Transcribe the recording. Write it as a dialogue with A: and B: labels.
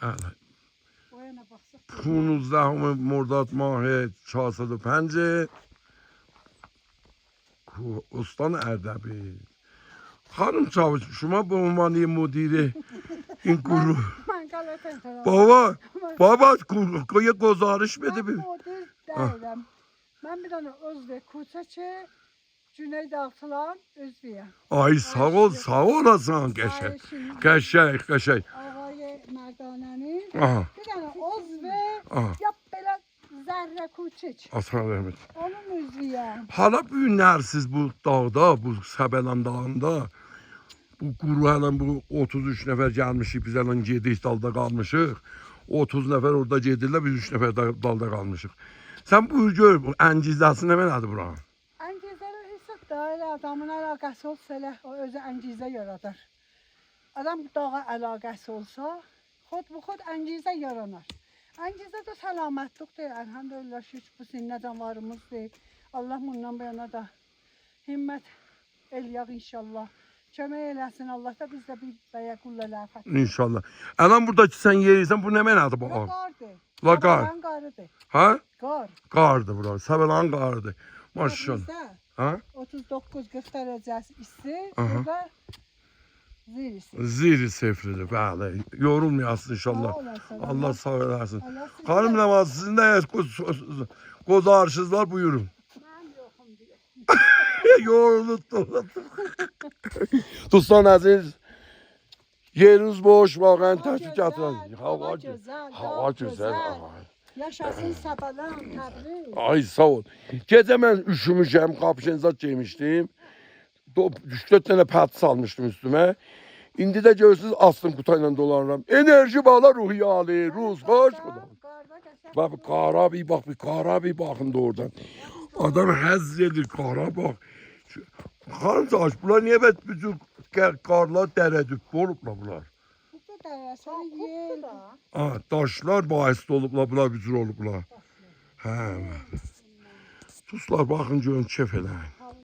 A: Bəli.
B: O yana baxsaq.
A: 15 مرداد ماه 405 استان اردبیل. خانم چاوش شما به عنوان مدیر این گروه
B: Mən qələtin
A: بابا یه گزارش بده
B: Mən model deyiləm. Mən bir dənə özbə Koçaçı Cüneyd Altılan özbəyəm.
A: Ay sağ olasın qəşəng.
B: Ağay Mərdanənin
A: Aha.
B: bir dənə özbə
A: Aha.
B: ya belə zərrə Koçaç.
A: Aslan Rəhmət.
B: Onun özbəyəm.
A: Hala bu günlər siz bu dağda, bu Səbələn dağında bu quru bu 33 nəfər gəlmişik, biz hələ gedirik dalda qalmışıq. 30 nəfər orada gedirlər, biz 3 nəfər dalda qalmışıq. Sən buyur gör, bu əncizəsi nə mənadır buranın?
B: Əncizələr hesab da elə adamın əlaqəsi olsa elə o özü əncizə yaradır. Adam dağa əlaqəsi olsa, xod əncizə yaranar. Əncizə də səlamətlikdir, əlhamdülillah şükür bu sinnə canvarımızdır. Allah bundan bu yana da himmət eləyək inşallah. Kömək eləsin Allah da biz də bir bəyə qullələr xətdir.
A: İnşallah. Ələn buradakı sən yeyirsən, bu nə mənadır bu?
B: Qardır.
A: Laqar.
B: Səbələn qarıdır.
A: Ha?
B: Qar.
A: Qardır bura, Səbələn qardır. Maşallah. Ha?
B: 39-40 dərəcəsi isti,
A: Aha.
B: burada zirisi.
A: Ziri sefridir, bəli. Yorulmayasın inşallah.
B: Sağ olasın.
A: Allah sağ eləsin.
B: Allah sizə-
A: Xanım Nəvaz, sizin də qozarışınız var, buyurun.
B: Mən yoxum deyə.
A: Yoruldu. Dostlar əziz, yeriniz boş, vaqən təşvik gətirən.
B: Hava gözəl.
A: Hava gözəl.
B: Yaşasın Səbələn, təbrik.
A: Ay sağ ol. Gecə mən üşümüşəm, qapşınza giymişdim. 3-4 dənə pət salmışdım üstümə. İndi də görürsünüz astım qutayla dolanıram. Enerji bağla ruhiyalı, ruz, xoş xuda. Bak bir kara bir bakın da oradan. Adam həzz edir, kara bak. Xanım Caş, bunlar niye bütün karlar dərədüb olublar bunlar?
B: Bu dərəsə yer.
A: Daşlar bahis olublar, bunlar bücür olublar. Hə. Dostlar, baxın görün kef eləyin.